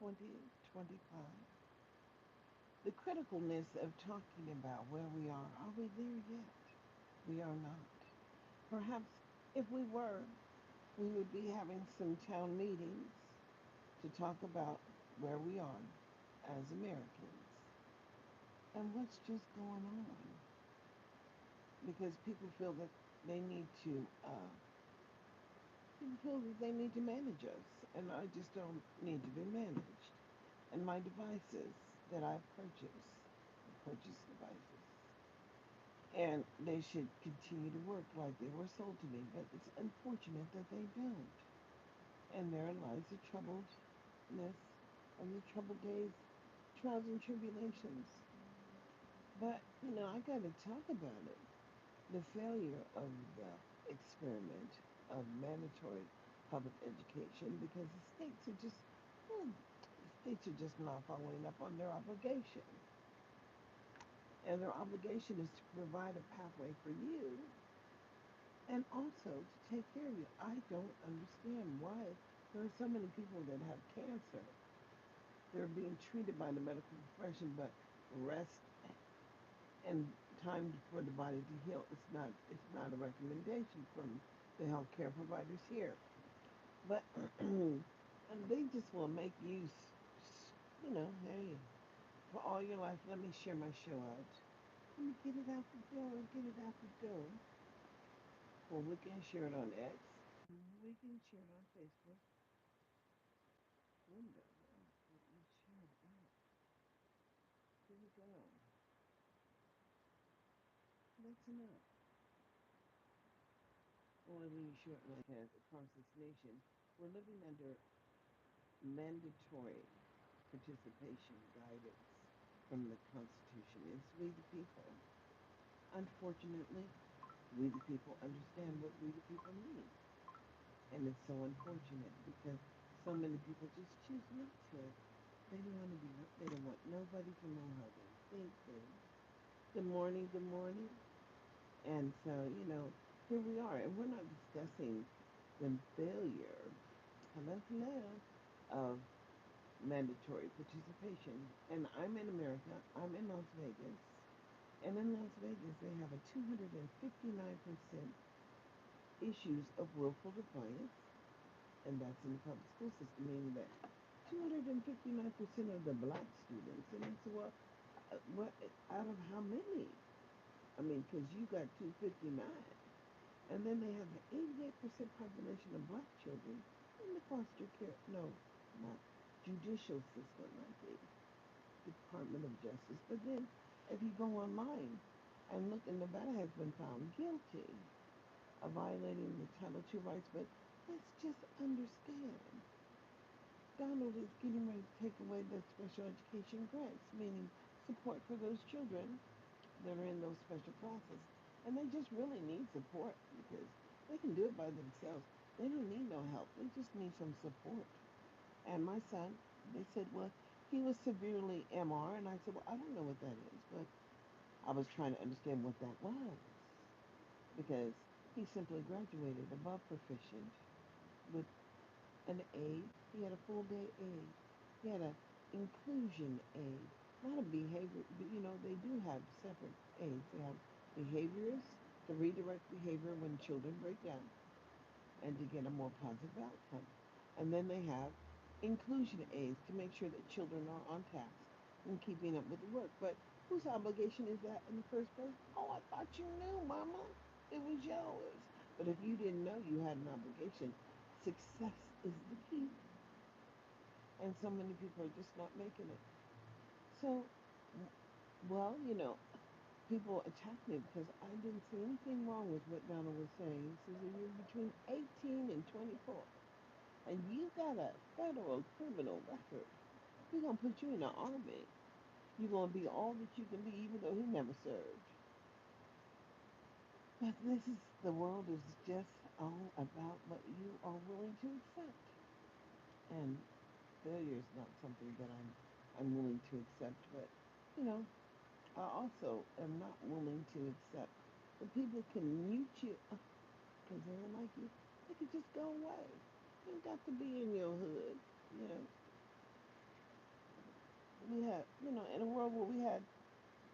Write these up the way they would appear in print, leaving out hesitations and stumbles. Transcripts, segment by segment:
2025. The criticalness of talking about where we are we there yet? We are not. Perhaps if we were, we would be having some town meetings to talk about where we are as Americans and what's just going on. Because they need to, uh, people feel that they need to manage us, and I just don't need to be managed. And my devices that I've purchased devices, and they should continue to work like they were sold to me, but it's unfortunate that they don't. And therein lies the troubledness of the troubled days, trials and tribulations. But, I got to talk about it. The failure of the experiment of mandatory public education because well, the states are just not following up on their obligation. And their obligation is to provide a pathway for you and also to take care of you. I don't understand why there are so many people that have cancer. They're being treated by the medical profession, but rest and time for the body to heal. It's not a recommendation from the healthcare providers here. But and they just will make use, hey, for all your life, let me share my show out. Let me get it out the door, get it out the door. Well, we can share it on X. We can share it on Facebook. Window. Let me share it out. Here we go. That's enough. Well, let me share it like as across this nation. We're living under mandatory participation guidance from the Constitution. It's we the people. Unfortunately, we the people understand what we the people need. And it's so unfortunate because so many people just choose not to. They don't want to be up. They don't want nobody to know how they think. Good morning, good morning. And so, here we are. And we're not discussing the failure, hello, of mandatory participation. And I'm in America. I'm in Las Vegas. And in Las Vegas, they have a 259% issues of willful defiance, and that's in the public school system, meaning that 259% of the black students, and I said, well, what out of how many? I mean, because you got 259, and then they have the 88% population of black children in the foster care, no, not judicial system, like the Department of Justice. But then, if you go online and look, and Nevada has been found guilty of violating the Title II rights, but let's just understand. Donald is getting ready to take away the special education grants, meaning support for those children that are in those special classes. And they just really need support because they can do it by themselves. They don't need no help. They just need some support. And my son, they said, well, he was severely MR. And I said, well, I don't know what that is, but I was trying to understand what that was because he simply graduated above proficient with an aid. He had a full day aid. He had an inclusion aid, not a behavior. They do have separate aids. They have behaviorists to redirect behavior when children break down and to get a more positive outcome. And then they have inclusion aids to make sure that children are on task and keeping up with the work. But whose obligation is that in the first place? Oh, I thought you knew, Mama. It was yours. But if you didn't know you had an obligation, success is the key. And so many people are just not making it. So, well, people attack me because I didn't see anything wrong with what Donald was saying. He says if you're between 18 and 24 and you got a federal criminal record, we're going to put you in the army. You're going to be all that you can be, even though he never served. But the world is just all about what you are willing to accept. And failure is not something that I'm willing to accept. But, you know, I also am not willing to accept that people can mute you because they don't like you. They could just go away. You ain't got to be in your hood, you know. in a world where we had,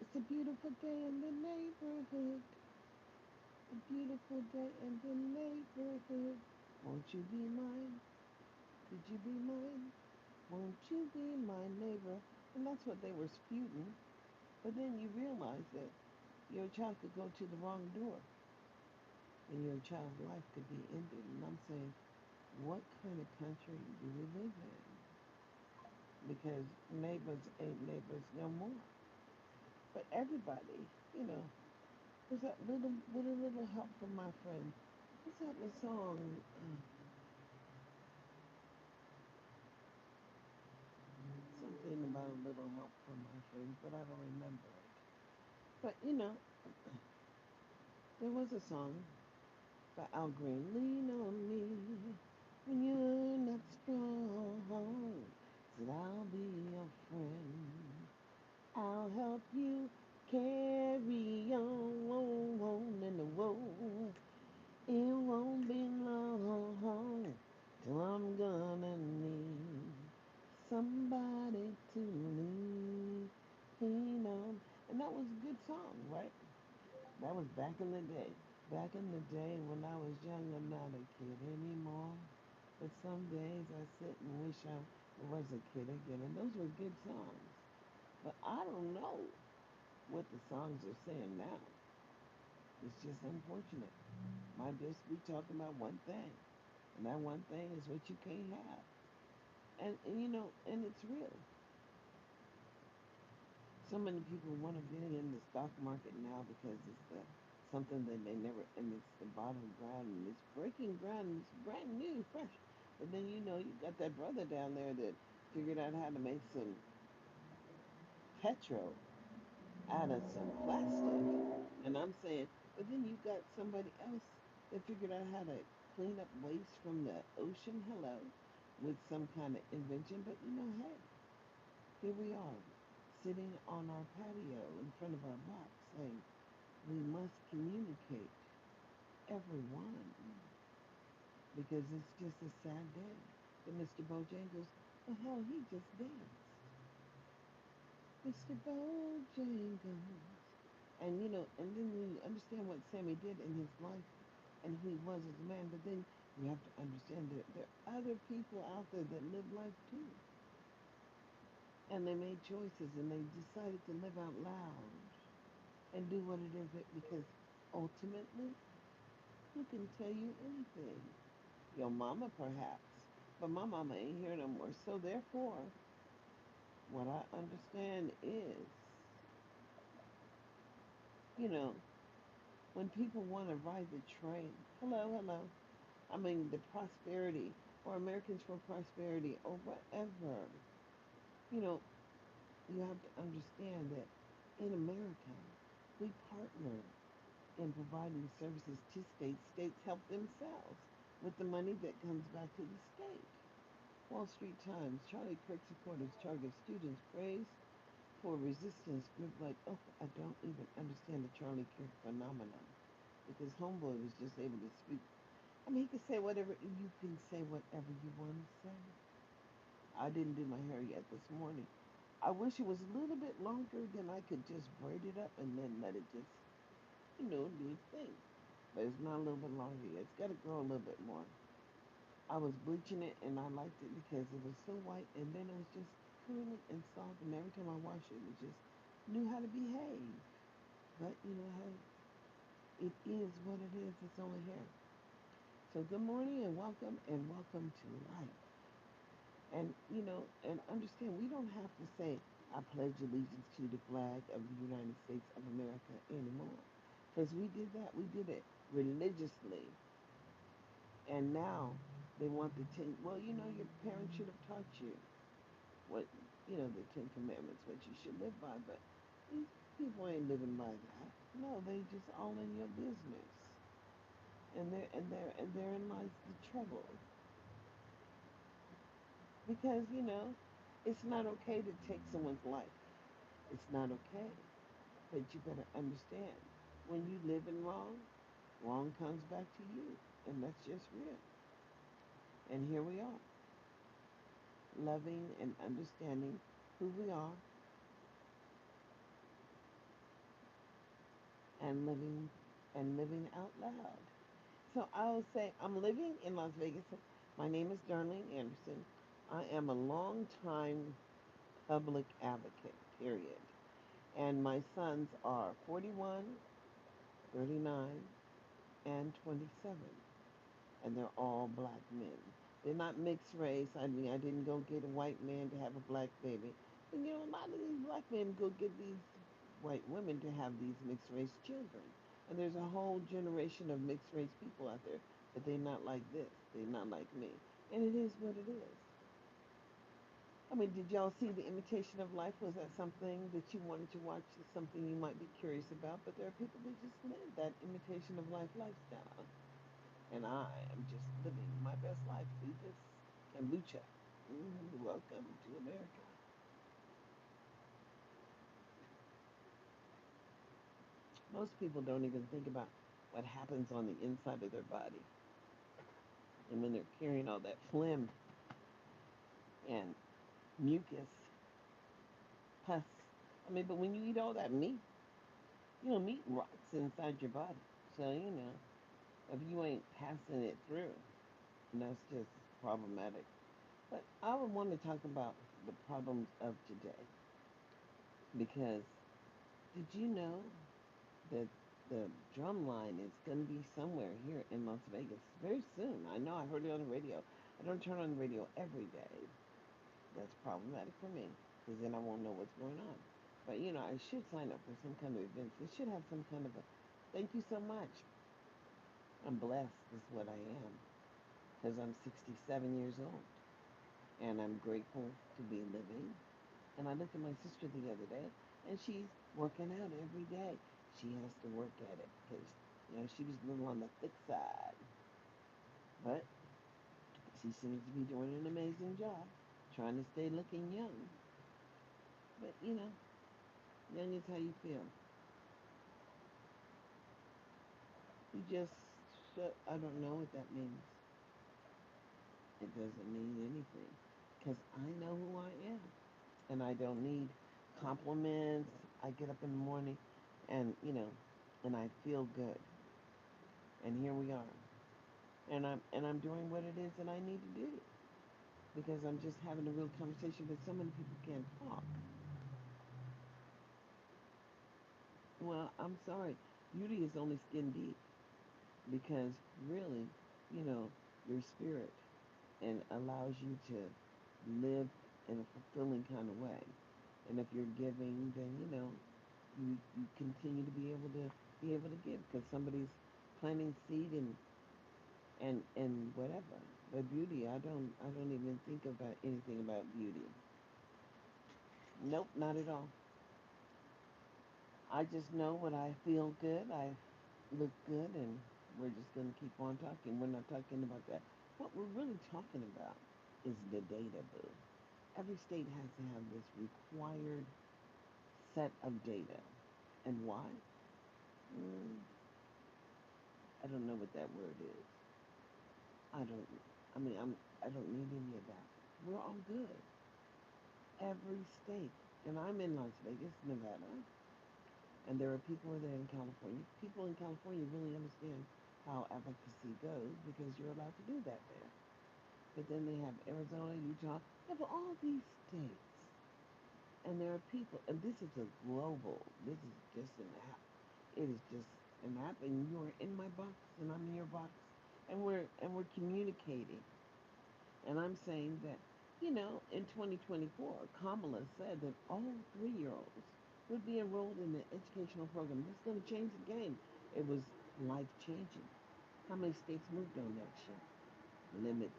it's a beautiful day in the neighborhood, a beautiful day in the neighborhood. Won't you be mine? Could you be mine? Won't you be my neighbor? And that's what they were spewing. But then you realize that your child could go to the wrong door and your child's life could be ended. And I'm saying, what kind of country do we live in? Because neighbors ain't neighbors no more. But everybody, you know, was that little with a little help from my friend. What's that the song? Something about a little help from my friend, but I don't remember it. But there was a song by Al Green. Lean on me when you're not strong. Said I'll be your friend. I'll help you carry on and whoa. It won't be long till I'm gonna need somebody to lean on. And that was a good song, right? That was back in the day. Back in the day when I was young, I'm not a kid anymore. But some days I sit and wish I was a kid again. And those were good songs. But I don't know what the songs are saying now. It's just unfortunate. Might just be talking about one thing. And that one thing is what you can't have. And it's real. So many people want to be in the stock market now because it's something that they never, and it's the bottom ground, and it's breaking ground, and it's brand new, fresh. But then you got that brother down there that figured out how to make some petrol out of some plastic. And I'm saying, but then you got somebody else that figured out how to clean up waste from the ocean, hello, with some kind of invention. But hey, here we are, sitting on our patio in front of our box saying, we must communicate, everyone, because it's just a sad day. But Mr. Bojangles, well, hell, he just danced. Mr. Bojangles. And then you understand what Sammy did in his life, and he was as a man, but then you have to understand that there are other people out there that live life too. And they made choices and they decided to live out loud and do what it is because ultimately, who can tell you anything? Your mama, perhaps. But my mama ain't here no more. So therefore, what I understand is, you know, when people want to ride the train, hello, hello. I mean, the prosperity or Americans for Prosperity or whatever, you know, you have to understand that in America, we partner in providing services to states. States help themselves with the money that comes back to the state. Wall Street Times, Charlie Kirk supporters target students praise for resistance group like, oh, I don't even understand the Charlie Kirk phenomenon because Homeboy was just able to speak. I mean, he can say whatever, you can say whatever you want to say. I didn't do my hair yet this morning. I wish it was a little bit longer, then I could just braid it up and then let it just, do its thing. But it's not a little bit longer yet. It's got to grow a little bit more. I was bleaching it and I liked it because it was so white and then it was just curly and soft and every time I washed it, it just knew how to behave. But hey, it is what it is. It's only hair. So good morning and welcome to life. And understand we don't have to say, I pledge allegiance to the flag of the United States of America anymore. Because we did that. We did it religiously. And now they want the ten. Well, your parents should have taught you what, the Ten Commandments, what you should live by. But these people ain't living by that. No, they just all in your business. And therein lies the trouble. Because, it's not okay to take someone's life. It's not okay. But you better understand, when you live in wrong, wrong comes back to you. And that's just real. And here we are, loving and understanding who we are and living out loud. So I'll say I'm living in Las Vegas. My name is Darlene Anderson. I am a longtime public advocate, period. And my sons are 41, 39, and 27. And they're all black men. They're not mixed race. I mean, I didn't go get a white man to have a black baby. And a lot of these black men go get these white women to have these mixed race children. And there's a whole generation of mixed race people out there, but they're not like this. They're not like me. And it is what it is. I mean, did y'all see The Imitation of Life? Was that something that you wanted to watch? Something you might be curious about? But there are people that just live that imitation of life lifestyle. And I am just living my best life through this kombucha. Welcome to America. Most people don't even think about what happens on the inside of their body. And when they're carrying all that phlegm and mucus, pus. I mean, but when you eat all that meat, meat rots inside your body. So, if you ain't passing it through, and that's just problematic. But I would want to talk about the problems of today because did you know that the drum line is going to be somewhere here in Las Vegas very soon? I know I heard it on the radio. I don't turn on the radio every day. That's problematic for me because then I won't know what's going on. But I should sign up for some kind of events. It should have some kind of a thank you so much. I'm blessed, is what I am because I'm 67 years old and I'm grateful to be living. And I looked at my sister the other day, and she's working out every day. She has to work at it because, she was a little on the thick side. But she seems to be doing an amazing job trying to stay looking young. But, young is how you feel. You just, I don't know what that means. It doesn't mean anything because I know who I am. And I don't need compliments. I get up in the morning and, and I feel good. And here we are. And I'm doing what it is that I need to do because I'm just having a real conversation, but so many people can't talk. Well, I'm sorry. Beauty is only skin deep because really, you know, your spirit and allows you to live in a fulfilling kind of way. And if you're giving, then you continue to be able to give because somebody's planting seed and whatever. But beauty, I don't even think about anything about beauty. Nope, not at all. I just know when I feel good, I look good, and we're just gonna keep on talking. We're not talking about that. What we're really talking about is the data, boo. Every state has to have this required set of data. And why? Mm, I don't know what that word is. I don't. I mean, I don't need any of that. We're all good. Every state, and I'm in Las Vegas, Nevada, and there are people there in California. People in California really understand how advocacy goes because you're allowed to do that there. But then they have Arizona, Utah, they have all these states, and there are people, and this is a global. This is just an app. It is just an app, and you are in my box, and I'm in your box, and we're communicating. And I'm saying that, in 2024, Kamala said that all 3-year-olds would be enrolled in the educational program. This is going to change the game. It was life changing. How many states moved on that shit? Limited.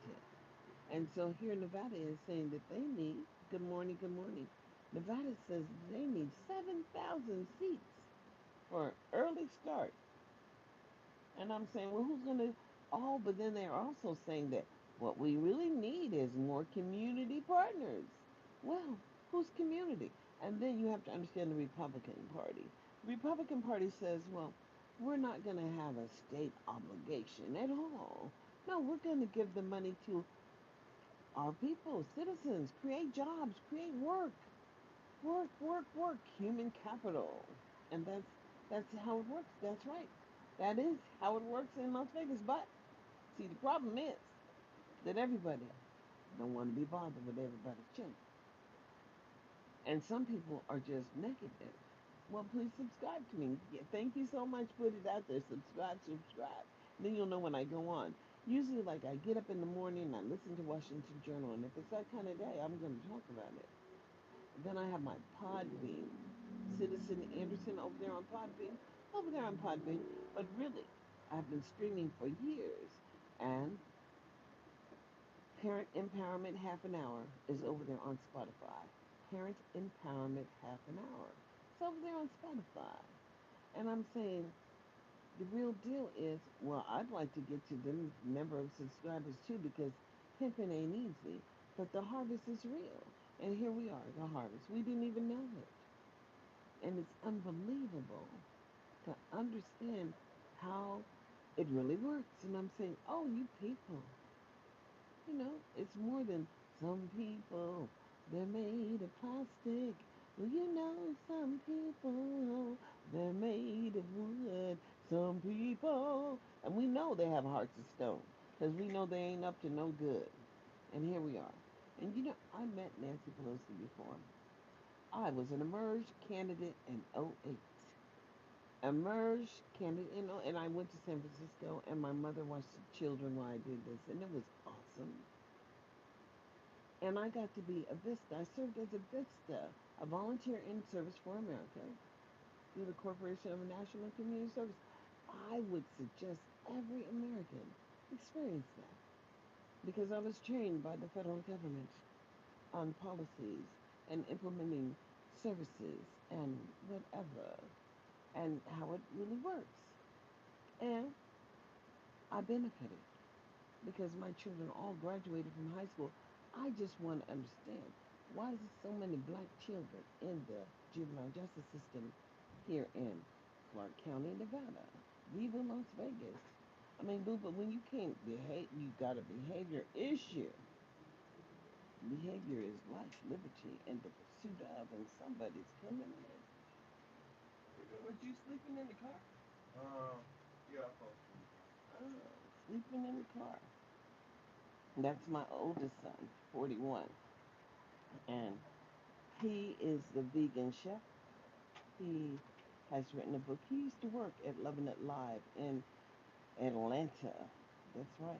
And so here Nevada is saying that they need, good morning, good morning. Nevada says they need 7,000 seats for early start. And I'm saying, well, who's going to? Oh, but then they're also saying that what we really need is more community partners. Well, who's community? And then you have to understand the Republican Party. The Republican Party says, well, we're not going to have a state obligation at all. No, we're going to give the money to our people, citizens, create jobs, create work, work, work, work, human capital. And That's how it works. That's right. That is how it works in Las Vegas. But see, the problem is that everybody don't want to be bothered with everybody's children. And some people are just negative. Well, please subscribe to me. Yeah, thank you so much. Put it out there. Subscribe, subscribe. Then you'll know when I go on. Usually, like I get up in the morning and I listen to Washington Journal, and if it's that kind of day, I'm going to talk about it. Then I have my Podbean. Citizen Anderson over there on Podbean. Over there on Podbean. But really, I've been streaming for years. And Parent Empowerment Half an Hour is over there on Spotify. Parent Empowerment Half an Hour. It's over there on Spotify. And I'm saying the real deal is, well, I'd like to get to the number of subscribers too because pimping ain't easy. But the harvest is real. And here we are, the harvest. We didn't even know it. And it's unbelievable to understand how it really works. And I'm saying, oh, you people, it's more than some people. They're made of plastic. Well, some people, they're made of wood. Some people, and we know they have hearts of stone because we know they ain't up to no good. And here we are. And I met Nancy Pelosi before. I was an emerged candidate in '08. Emerged candidate, and I went to San Francisco, and my mother watched the children while I did this, and it was awesome. And I got to be a VISTA. I served as a VISTA, a volunteer in service for America, through the Corporation of National Community Service. I would suggest every American experience that because I was trained by the federal government on policies and implementing services and whatever and how it really works. And I benefited because my children all graduated from high school. I just want to understand why is there so many black children in the juvenile justice system here in Clark County, Nevada, Viva Las Vegas. I mean, boo, but when you can't behave, you got a behavior issue. Behavior is life, liberty, and the pursuit of, and somebody's coming in. Were you sleeping in the car? Um, yeah, I fell asleep. Oh, sleeping in the car. That's my oldest son, 41. And he is the vegan chef. He has written a book. He used to work at Loving It Live in Atlanta. That's right.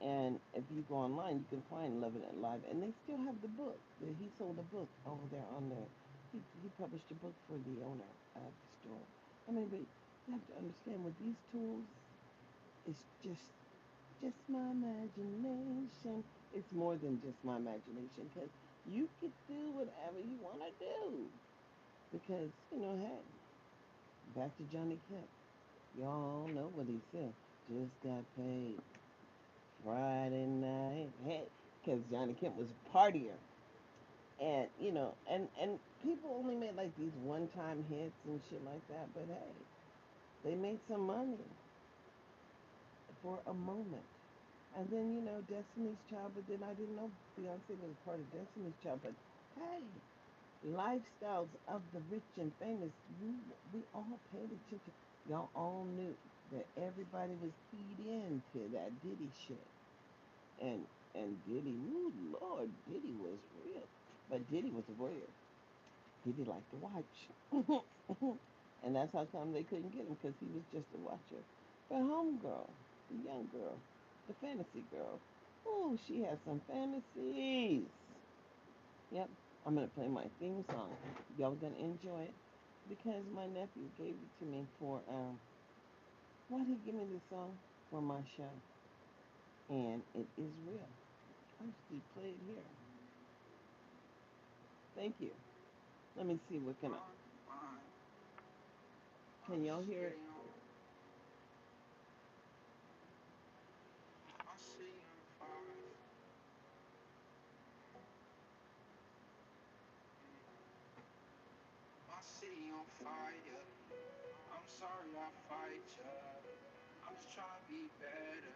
And if you go online, you can find Loving It Live. And they still have the book. He sold a book over there on there. He published a book for the owner of the store. I mean, but you have to understand with these tools, it's just my imagination. It's more than just my imagination because you can do whatever you want to do. Because, hey, back to Johnny Kemp. Y'all know what he said. Just got paid Friday night. Hey, because Johnny Kemp was a partier. And, and people only made like these one time hits and shit like that. But hey, they made some money for a moment. And then, Destiny's Child, but then I didn't know Beyonce was a part of Destiny's Child. But hey, lifestyles of the rich and famous, we all paid attention. Y'all all knew that everybody was keyed into that Diddy shit. And Diddy, ooh, Lord, Diddy was real. But Diddy was a warrior. Diddy liked to watch. And that's how come they couldn't get him, because he was just a watcher. But homegirl, the young girl, the fantasy girl, ooh, she has some fantasies. Yep, I'm gonna play my theme song. Y'all gonna enjoy it because my nephew gave it to me for why did he give me this song for my show? And it is real. I should play it here. Thank you. Let me see what can y'all hear it? My city on fire. My city on fire. I'm sorry I fight ya. I'm just trying to be better.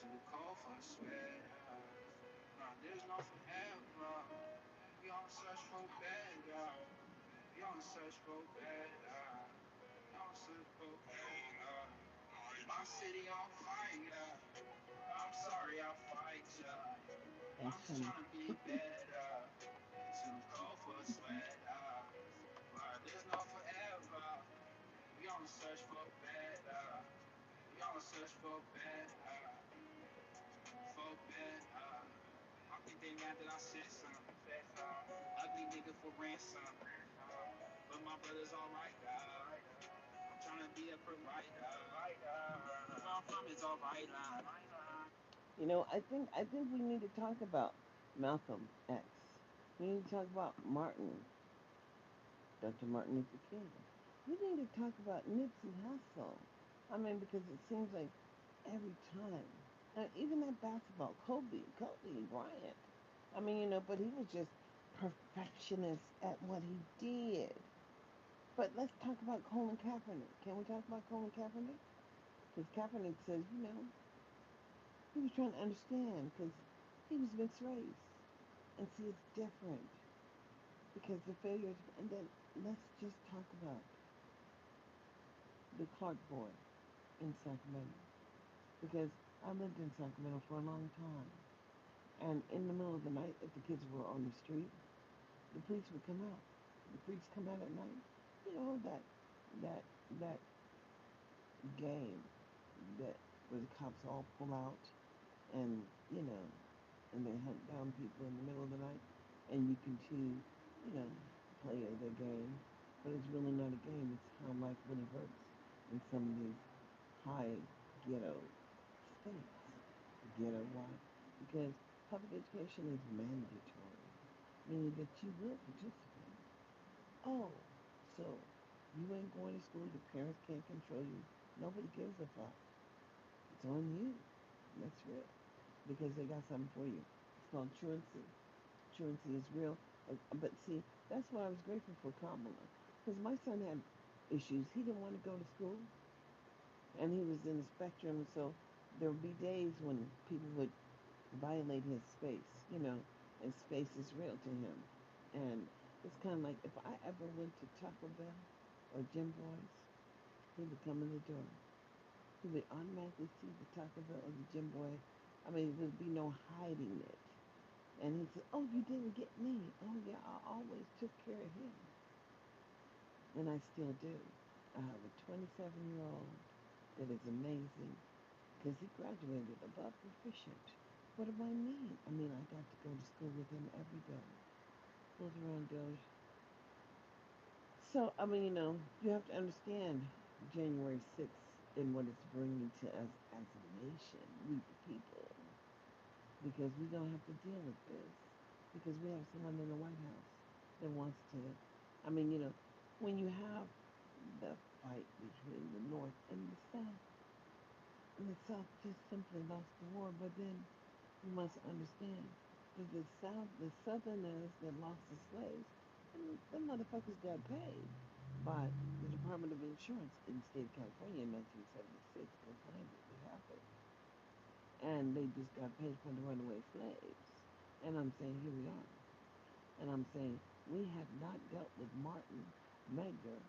Too cold for a sweater. Nah, there's no forever. We on search for better. We on search for better. My city on fire. I'm sorry, I'll fight ya. Thanks, I'm just honey. trying to be better. Too cold for a sweater. But there's no forever. We on a search for better. We on a search for better. For better. I think they mad that I said something. Ugly nigga for ransom. But my brother's alright, I'm trying to be a provider. Where I'm from is alright, I think we need to talk about Malcolm X. We need to talk about Martin, Dr. Martin Luther King. We need to talk about Nipsey Hussle. I mean, because it seems like every time, even that basketball, Kobe Bryant. I mean, but he was just perfectionist at what he did. But let's talk about Colin Kaepernick. Can we talk about Colin Kaepernick? Because Kaepernick says, he was trying to understand because he was mixed race. And see, it's different because the failures. And then let's just talk about the Clark boy in Sacramento because I lived in Sacramento for a long time. And in the middle of the night, if the kids were on the street, the police would come out. The police come out at night. You know that that game that where the cops all pull out and and they hunt down people in the middle of the night, and you can choose, you know, play the game, but it's really not a game. It's how life really works in some of these high ghetto states. Ghetto why? Because public education is mandatory, meaning that you will participate. Oh, so you ain't going to school. Your parents can't control you. Nobody gives a fuck. It's on you. That's real. Because they got something for you. It's called truancy. Truancy is real. But see, that's why I was grateful for Kamala. Because my son had issues. He didn't want to go to school. And he was in the spectrum. So there would be days when people would violate his space. And space is real to him. And it's kind of like if I ever went to Taco Bell or Jim Boy's, he would come in the door. He would automatically see the Taco Bell or the Jim Boy. I mean, there'd be no hiding it. And he said, "Oh, you didn't get me. Oh, yeah, I always took care of him." And I still do. I have a 27-year-old that is amazing because he graduated above proficient. What do I mean? I mean, I got to go to school with him every day. Goes around Doge. So, I mean, you have to understand January 6th and what it's bringing to us as a nation, we the people. Because we're going to have to deal with this. Because we have someone in the White House that wants to. I mean, when you have the fight between the North and the South just simply lost the war. But then you must understand that the Southerners that lost the slaves, them motherfuckers got paid by the Department of Insurance in the state of California in 1976. Go find it. It happened. And they just got paid for the runaway slaves. And I'm saying, here we are. And I'm saying, we have not dealt with Martin, Medgar,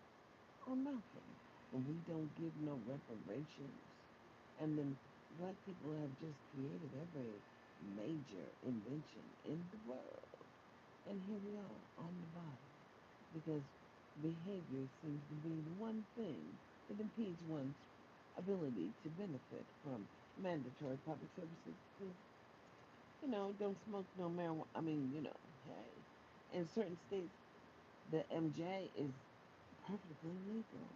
or Malcolm. And we don't give no reparations. And then black people have just created every major invention in the world. And here we are on the bottom. Because behavior seems to be the one thing that impedes one's ability to benefit from mandatory public services. Because don't smoke no marijuana. I mean, hey, in certain states, the MJ is perfectly legal,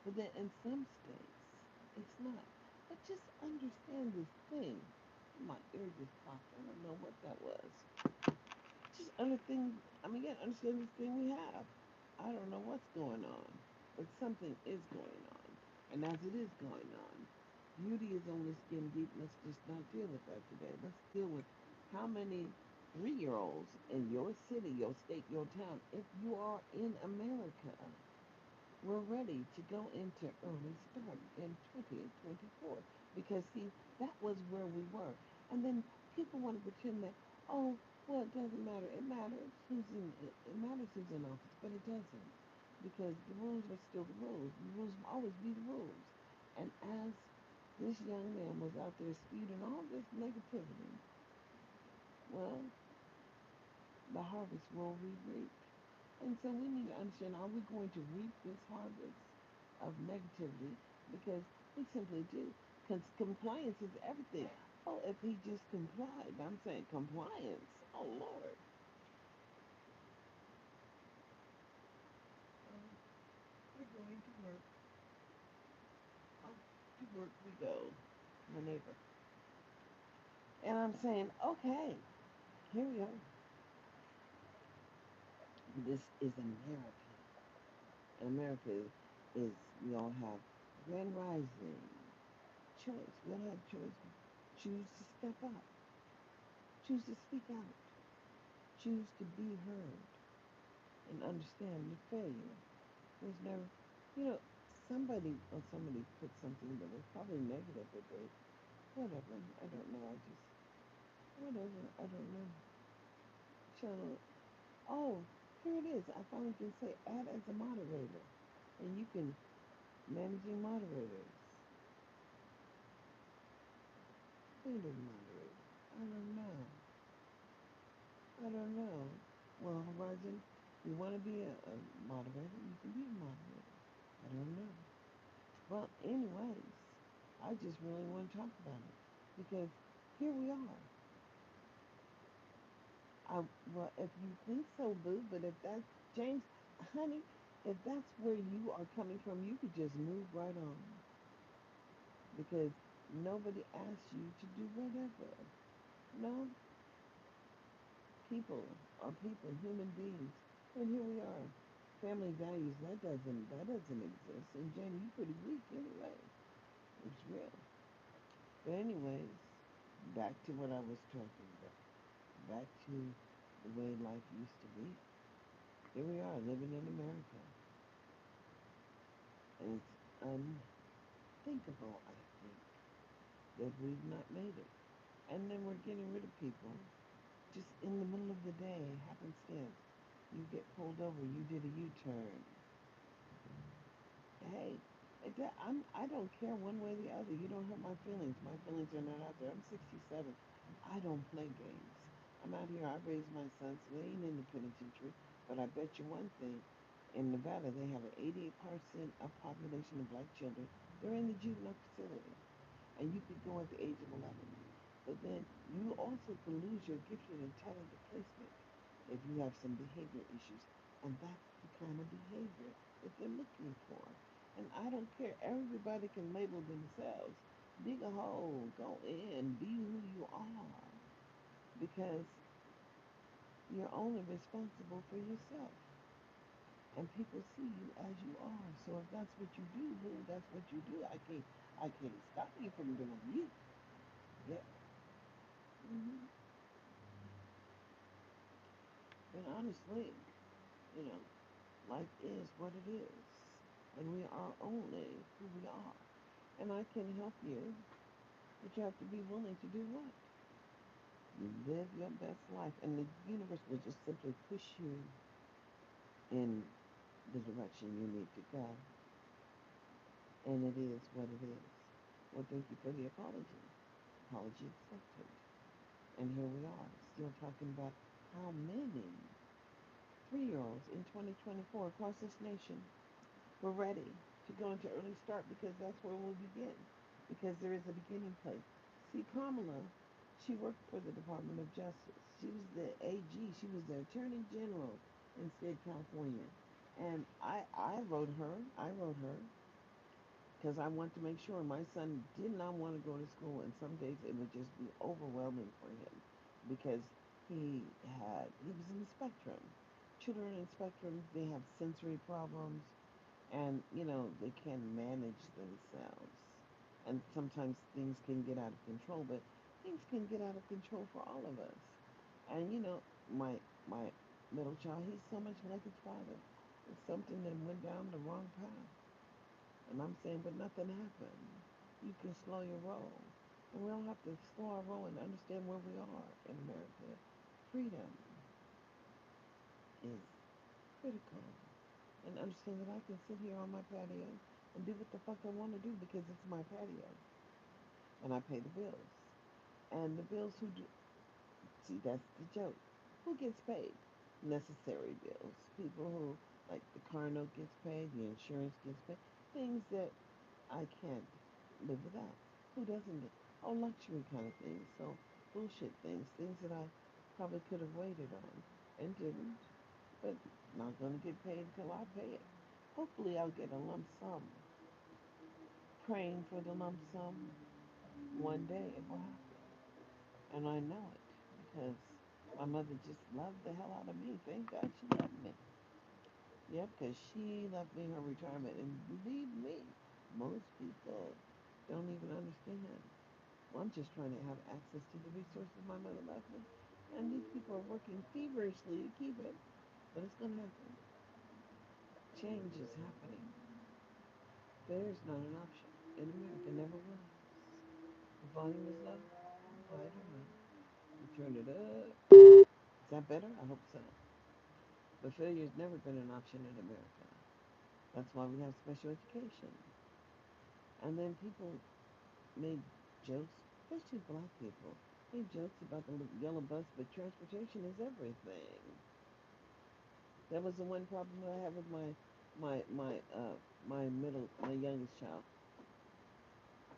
but then in some states, it's not. But just understand this thing. My ear just popped. I don't know what that was. Just understand. I mean, you gotta understand this thing we have. I don't know what's going on, but something is going on, and as it is going on, beauty is only skin deep. Let's just not deal with that today. Let's deal with how many 3-year-olds in your city, your state, your town, if you are in America, we're ready to go into early start in 2024 because see that was where we were, and then people want to pretend that, oh, well, it doesn't matter. It matters who's in office, but it doesn't, because the rules are still the rules. The rules will always be the rules. And as this young man was out there spewing all this negativity, well, the harvest will we reap. And so we need to understand, are we going to reap this harvest of negativity? Because we simply do. Because compliance is everything. Oh, if he just complied, I'm saying compliance. Oh, Lord. Um, we're going to work. Off to work we go. My neighbor. And I'm saying, okay, here we are. This is America. And America is, we all have grand rising, choice. We all have choice. Choose to step up. Choose to speak out. Choose to be heard and understand the failure. There's never, you know, somebody put something that was probably negative, but they, whatever, I don't know, I just, whatever, I don't know. Channel, oh, here it is. I finally can say add as a moderator. And you can, managing moderators. Who did moderator? I don't know. I don't know. Well, Horizon, you want to be a moderator, you can be a moderator. I don't know. Well, anyways, I just really want to talk about it because here we are. I, well, if you think so, boo, but if that's James, honey, if that's where you are coming from, you could just move right on because nobody asked you to do whatever. No, people are people, human beings, and here we are. Family values that doesn't exist. And Jen, you pretty weak anyway. It's real. But anyways, back to what I was talking about. Back to the way life used to be. Here we are living in America. And it's unthinkable, I think, that we've not made it. And then we're getting rid of people. Just in the middle of the day, happenstance. You get pulled over, you did a U-turn. Hey, I don't care one way or the other. You don't hurt my feelings. My feelings are not out there. I'm 67. I don't play games. I'm out here. I raised my sons. So they ain't in the penitentiary. But I bet you one thing. In Nevada, they have an 88% of population of black children. They're in the juvenile facility. And you could go at the age of 11. But then you also can lose your gifted and talented placement if you have some behavior issues. And that's the kind of behavior that they're looking for. And I don't care. Everybody can label themselves. Dig a hole, go in, be who you are. Because you're only responsible for yourself. And people see you as you are. So if that's what you do, boo, that's what you do. I can't stop you from doing you. Yeah. hmm And honestly, you know, life is what it is. And we are only who we are. And I can help you, but you have to be willing to do what? You live your best life. And the universe will just simply push you in the direction you need to go. And it is what it is. Well, thank you for the apology. Apology accepted. And here we are, still talking about how many 3-year-olds in 2024 across this nation were ready to go into early start because that's where we'll begin. Because there is a beginning place. See, Kamala, she worked for the Department of Justice. She was the AG. She was the Attorney General in state California. And I wrote her because I want to make sure my son did not want to go to school, and some days it would just be overwhelming for him because he was in the spectrum. Children in spectrum, they have sensory problems, and they can manage themselves, and sometimes things can get out of control, but things can get out of control for all of us. And my middle child, he's so much like his father. It's something that went down the wrong path. And I'm saying, but nothing happened. You can slow your roll. And we all have to slow our roll and understand where we are in America. Freedom is critical. and understand that I can sit here on my patio and do what the fuck I want to do because it's my patio and I pay the bills. And the bills who do, see, that's the joke. Who gets paid? Necessary bills. People who, like the car note gets paid, the insurance gets paid, things that I can't live without. Who doesn't get? Oh, luxury kind of things. So, bullshit things. Things that I probably could have waited on and didn't, but not going to get paid until I pay it. Hopefully, I'll get a lump sum. Praying for the lump sum. One day it will happen. And I know it because my mother just loved the hell out of me. Thank God she loved me. Yep, because she left me her retirement. And believe me, most people don't even understand. Well, I'm just trying to have access to the resources my mother left me. And these people are working feverishly to keep it. But it's going to happen. Change is happening. Failure is not an option. In America, never was. The volume is low. Quiet or not. You turn it up. Is that better? I hope so. But failure has never been an option in America. That's why we have special education. And then people made jokes, especially black people, made jokes about the yellow bus, but transportation is everything. That was the one problem that I had with my youngest child.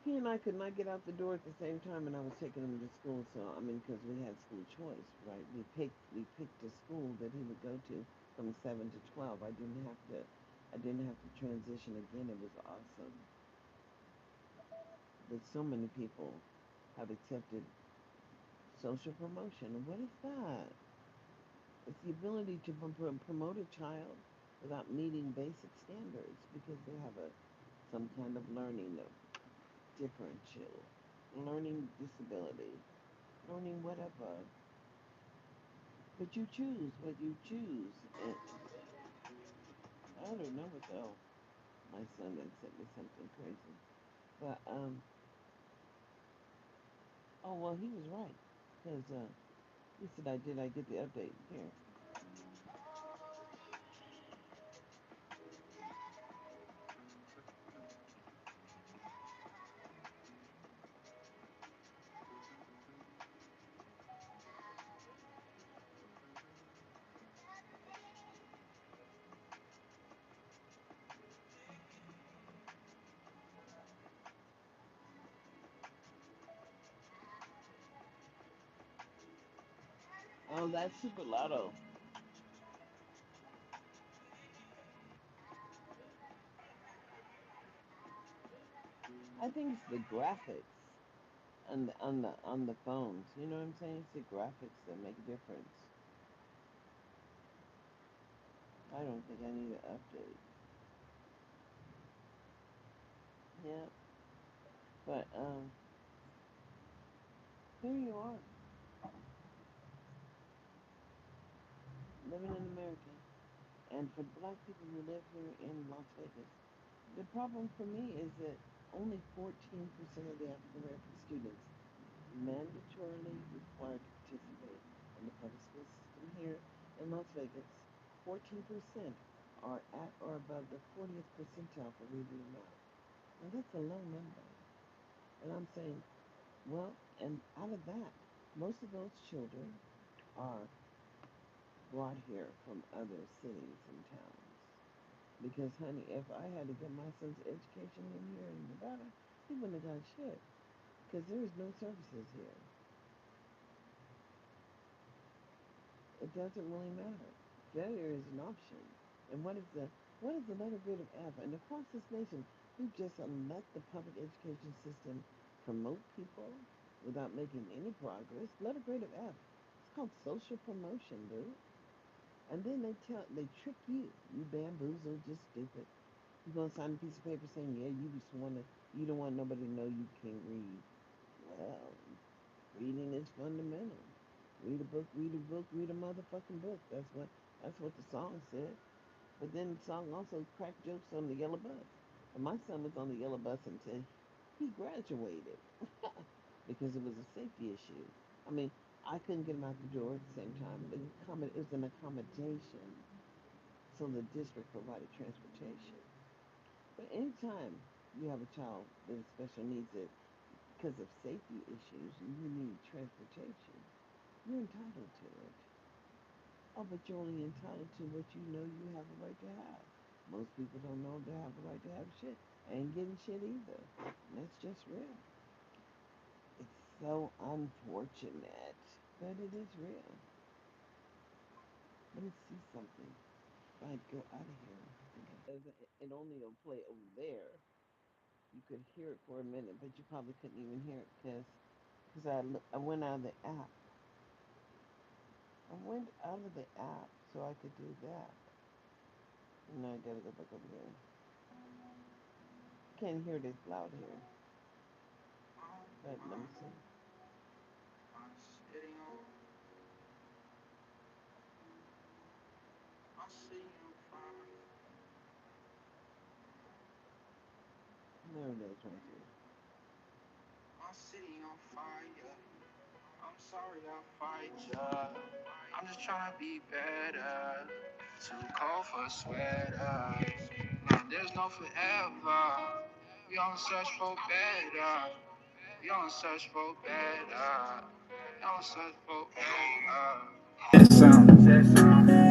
He and I could not get out the door at the same time, and I was taking him to school. So I mean, because we had school choice, right? We picked a school that he would go to from 7 to 12. I didn't have to transition again. It was awesome. But so many people have accepted social promotion. And what is that? It's the ability to promote a child without meeting basic standards because they have a some kind of learning differential, learning disability, learning whatever. But you choose what you choose. And I don't know what though. My son had sent me something crazy. But oh well, he was right because he said I get the update here. Oh, that's super lotto. I think it's the graphics on the phones. You know what I'm saying? It's the graphics that make a difference. I don't think I need an update. Yeah, but here you are, living in America, and for the black people who live here in Las Vegas, the problem for me is that only 14% of the African American students mandatorily required to participate in the public school system here in Las Vegas. 14% are at or above the 40th percentile for reading and math. Now that's a low number. And I'm saying, well, and out of that, most of those children are brought here from other cities and towns. Because, honey, if I had to get my son's education in here in Nevada, he wouldn't have got shit. Because there is no services here. It doesn't really matter. Failure is an option. And what is the letter grade of F? And across this nation, we've just let the public education system promote people without making any progress. Letter grade of F. It's called social promotion, dude. And then they trick you. You bamboozle, just stupid. You gonna sign a piece of paper saying, yeah, you don't want nobody to know you can read. Well, reading is fundamental. Read a book, read a book, read a motherfucking book. That's what the song said. But then the song also cracked jokes on the yellow bus. And my son was on the yellow bus until he graduated because it was a safety issue. I mean, I couldn't get him out the door at the same time. It was an accommodation. so the district provided transportation. But anytime you have a child with special needs that because of safety issues you need transportation, you're entitled to it. Oh, but you're only entitled to what you know you have a right to have. Most people don't know they have a right to have shit. Ain't getting shit either. That's just real. It's so unfortunate, but it is real. Let me see something. If I go out of here, it only will play over there. You could hear it for a minute, but you probably couldn't even hear it because I went out of the app. I went out of the app so I could do that. And now I gotta go back over here. Can't hear this loud here. But let me see. There it is right here. My city on fire. I'm sorry I fight ya. I'm just trying to be better. Too cold for a sweater. No, there's no forever. We on the search for better. We on the search for better. We on the search for better.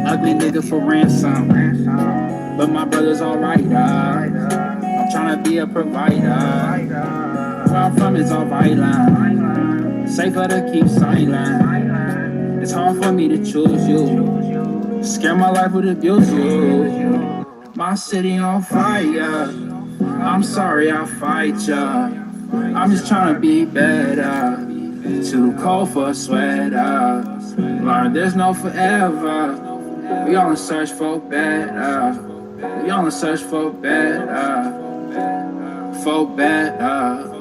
Ugly nigga for ransom. But my brother's alright. I'm trying to be a provider. Where I'm from is all violent. Safer to keep silent. It's hard for me to choose you. Scare my life would abuse you. My city on fire. I'm sorry I fight ya. I'm just trying to be better. Too cold for a sweater. Learn there's no forever. We on the search for better. We on the search for better. For better.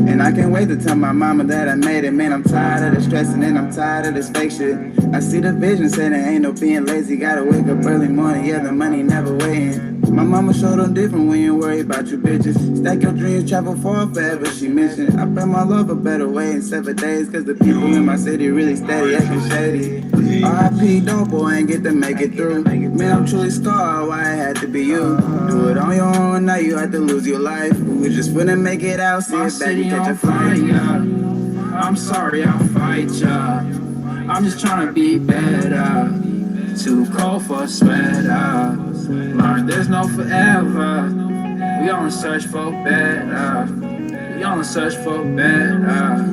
And I can't wait to tell my mama that I made it. Man, I'm tired of the stressing and I'm tired of this fake shit. I see the vision, say there ain't no being lazy. Gotta wake up early morning, yeah, the money never waiting. My mama showed them different when you worry about you bitches. Stack your dreams, travel far forever, she mentioned. I pray my love a better way in 7 days. Cause the people in my city really steady, acting shady. R.I.P. dope boy, ain't get to make it through. Man, I'm truly scarred, why it had to be you. Do it on your own, now you had to lose your life. We just finna make it out, see it back and catch a flight. I'm sorry I fight ya. I'm just trying to be better. Too cold for a sweater. Learn there's no forever. We on the search for better. We on the search for better.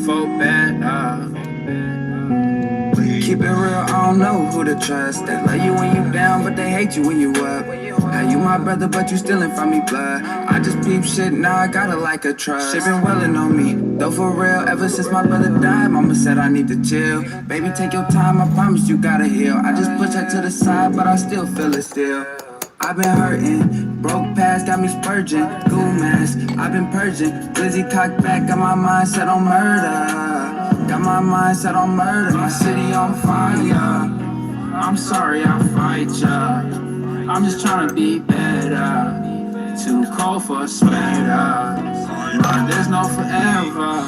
For better. Keep it real, I don't know who to trust. They love you when you down, but they hate you when you up. Now you my brother, but you stealing from me blood. I just peep shit, now I gotta like a trust. Shit been welling on me, though for real. Ever since my brother died, mama said I need to chill. Baby, take your time, I promise you gotta heal. I just push her to the side, but I still feel it still. I've been hurting, broke past, got me spurging. Goo mask, I've been purging. Glizzy cocked back, got my mind set on murder. Got my mind set on murder, my city on fire. I'm sorry I fight ya. I'm just trying to be better. Too cold for a sweater. But there's no forever.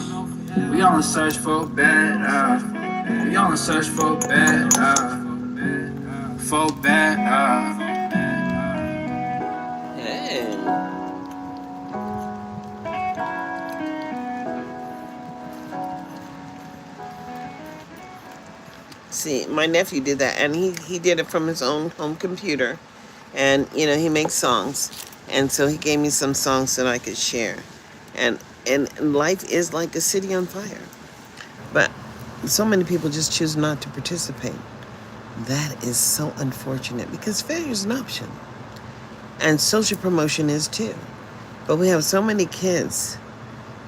We on the search for better. We on the search for better. For better. Hey. See, my nephew did that, and he did it from his own home computer, and he makes songs, and so he gave me some songs that I could share, and life is like a city on fire, but so many people just choose not to participate. That is so unfortunate because failure is an option, and social promotion is too, but we have so many kids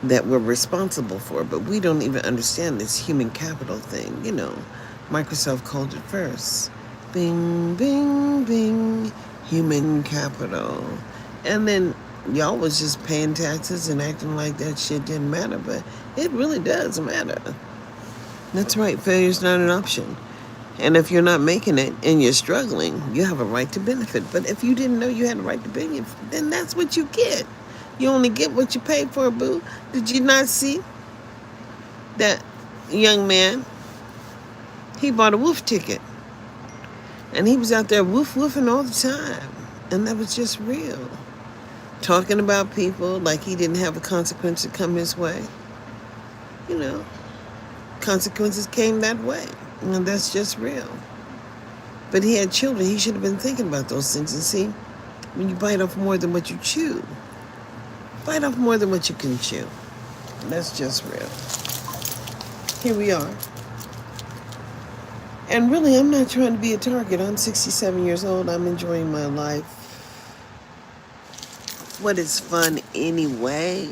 that we're responsible for, but we don't even understand this human capital thing. Microsoft called it first. Bing, bing, bing, human capital. And then y'all was just paying taxes and acting like that shit didn't matter, but it really does matter. That's right, failure's not an option. And if you're not making it and you're struggling, you have a right to benefit. But if you didn't know you had a right to benefit, then that's what you get. You only get what you paid for, boo. Did you not see that young man? He bought a wolf ticket. And he was out there woof woofing all the time. And that was just real. Talking about people like he didn't have a consequence to come his way. You know, consequences came that way. And that's just real. But he had children. He should have been thinking about those things. And see, when you bite off more than what you chew, bite off more than what you can chew. And that's just real. Here we are. And really, I'm not trying to be a target. I'm 67 years old. I'm enjoying my life. What is fun anyway?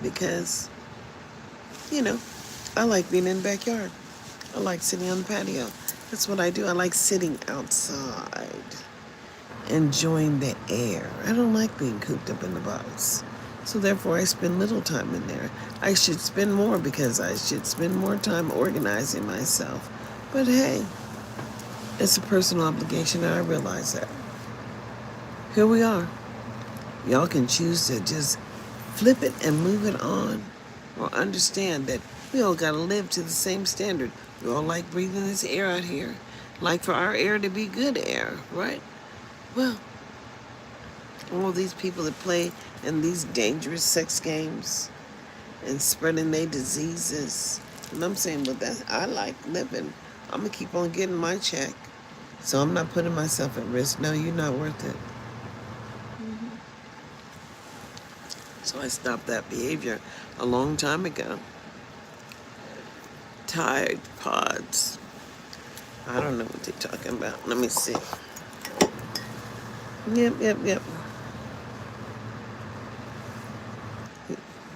Because, you know, I like being in the backyard. I like sitting on the patio. That's what I do. I like sitting outside, enjoying the air. I don't like being cooped up in the box. So therefore, I spend little time in there. I should spend more because I should spend more time organizing myself. But hey, it's a personal obligation, and I realize that. Here we are. Y'all can choose to just flip it and move it on, or understand that we all got to live to the same standard. We all like breathing this air out here, like for our air to be good air, right? Well, all these people that play in these dangerous sex games and spreading their diseases. And I'm saying, well, that I like living. I'm gonna keep on getting my check, so I'm not putting myself at risk. No, you're not worth it. So I stopped that behavior a long time ago. Tide pods. I don't know what they're talking about. Let me see. Yep.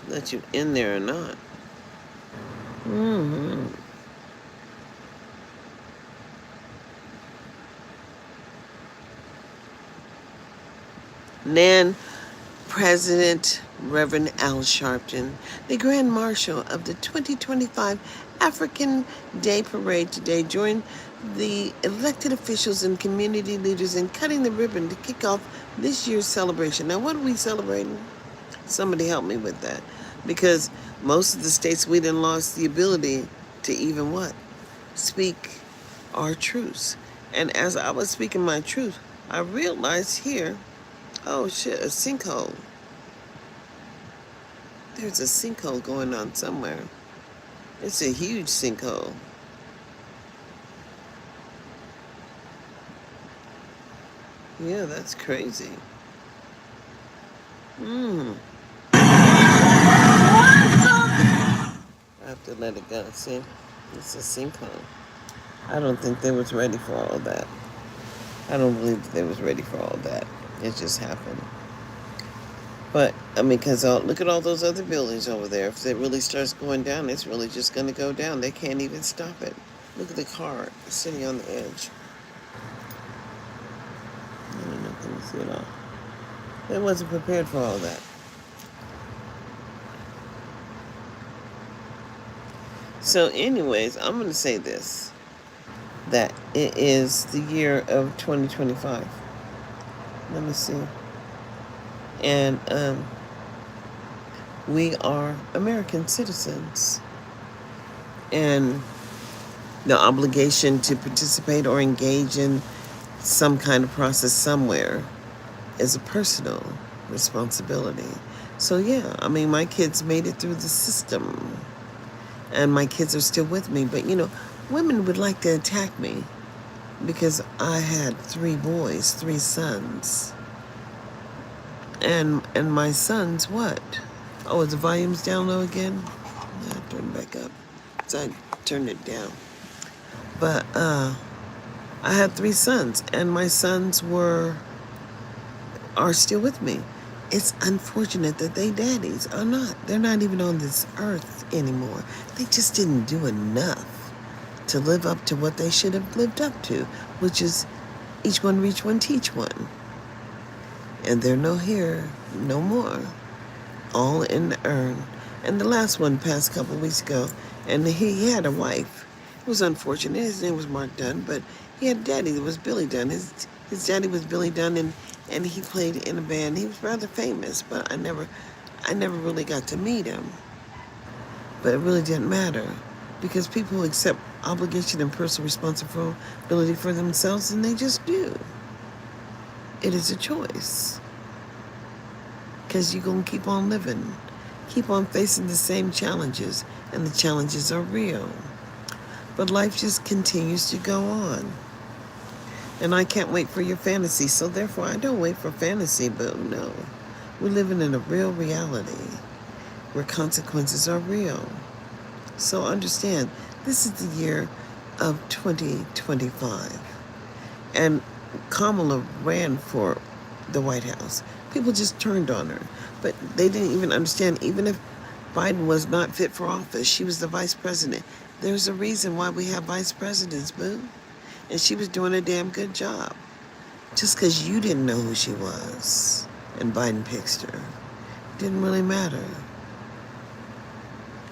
Let you in there or not. Mm-hmm. Nan President Reverend Al Sharpton, the Grand Marshal of the 2025 African Day Parade today, joined the elected officials and community leaders in cutting the ribbon to kick off this year's celebration. Now, what are we celebrating? Somebody help me with that. Because most of the states, we done lost the ability to even what? Speak our truths. And as I was speaking my truth, I realized here, oh shit, a sinkhole. There's a sinkhole going on somewhere. It's a huge sinkhole. Yeah, that's crazy. I have to let it go. See, it's a sinkhole. I don't think they was ready for all that. I don't believe that they was ready for all that. It just happened. But, I mean, because look at all those other buildings over there. If it really starts going down, it's really just going to go down. They can't even stop it. Look at the car sitting on the edge. I don't know if you can see it all. They wasn't prepared for all that. So, anyways, I'm going to say this. That it is the year of 2025. Let me see. And we are American citizens. And the obligation to participate or engage in some kind of process somewhere is a personal responsibility. So, yeah, I mean, my kids made it through the system. And my kids are still with me. But, you know, women would like to attack me because I had 3 boys, 3 sons. And my sons, what? Oh, is the volume's down low again? Yeah, turn it back up. So I turned it down. But I had 3 sons, and my sons are still with me. It's unfortunate that they daddies are not. They're not even on this earth anymore. They just didn't do enough to live up to what they should have lived up to, which is each one reach one, teach one. And they're no here, no more. All in the urn. And the last one passed a couple weeks ago, and he had a wife. It was unfortunate. His name was Mark Dunn, but he had a daddy that was Billy Dunn. His daddy was Billy Dunn, and he played in a band. He was rather famous, but I never really got to meet him. But it really didn't matter, because people accept obligation and personal responsibility for themselves, and they just do. It is a choice. Because you're going to keep on living, keep on facing the same challenges, and the challenges are real. But life just continues to go on. And I can't wait for your fantasy, so therefore I don't wait for fantasy, but no. We're living in a real reality where consequences are real. So understand, this is the year of 2025. And Kamala ran for the White House. People just turned on her. But they didn't even understand, even if Biden was not fit for office, she was the vice president. There's a reason why we have vice presidents, boo. And she was doing a damn good job. Just because you didn't know who she was and Biden picked her didn't really matter.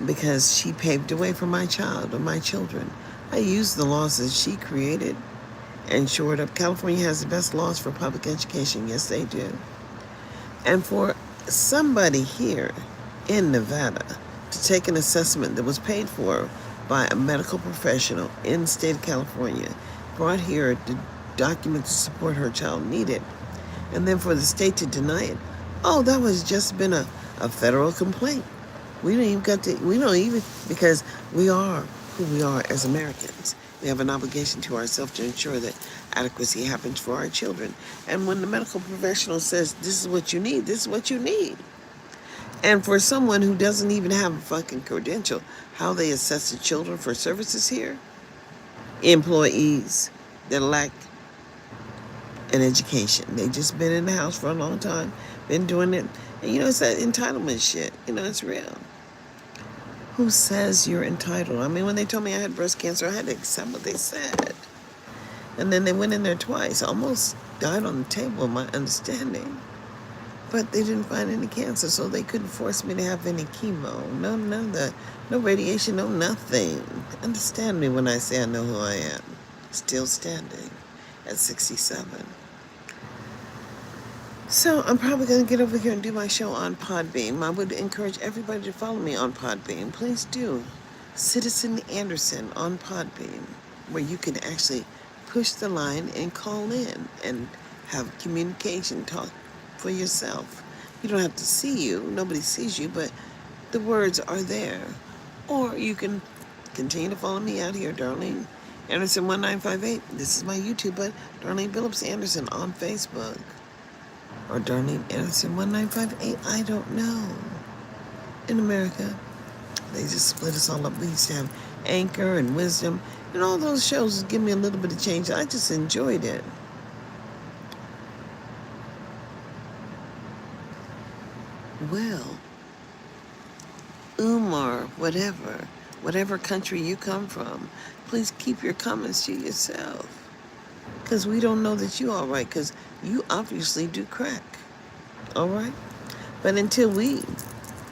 Because she paved the way for my child or my children. I used the laws that she created and shored up. California has the best laws for public education. Yes, they do. And for somebody here in Nevada to take an assessment that was paid for by a medical professional in the state of California, brought here the document to support her child needed, and then for the state to deny it, oh, that was just been a federal complaint. We don't even, because we are who we are as Americans. We have an obligation to ourselves to ensure that adequacy happens for our children. And when the medical professional says, this is what you need, this is what you need. And for someone who doesn't even have a fucking credential, how they assess the children for services here, employees that lack an education. They just been in the house for a long time, been doing it. And it's that entitlement shit. It's real. Who says you're entitled? I mean, when they told me I had breast cancer, I had to accept what they said. And then they went in there twice, almost died on the table, my understanding. But they didn't find any cancer, so they couldn't force me to have any chemo. No, none of that. No radiation, no nothing. Understand me when I say I know who I am. Still standing at 67. So I'm probably going to get over here and do my show on Podbean. I would encourage everybody to follow me on Podbean. Please do. Citizen Anderson on Podbean, where you can actually push the line and call in and have communication, talk for yourself. You don't have to see you. Nobody sees you, but the words are there. Or you can continue to follow me out here, Darlene Anderson 1958. This is my YouTube, but Darlene Phillips Anderson on Facebook. Or Darlene Anderson 1958. I don't know. In America, they just split us all up. We used to have Anchor and Wisdom, and all those shows give me a little bit of change. I just enjoyed it. Well, Umar, whatever country you come from, please keep your comments to yourself. Because we don't know that you're all right, because you obviously do crack. All right? But until we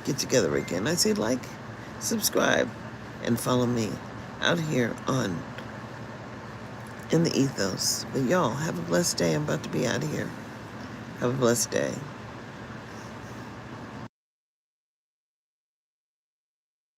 get together again, I say like, subscribe, and follow me out here in the ethos. But y'all, have a blessed day. I'm about to be out of here. Have a blessed day.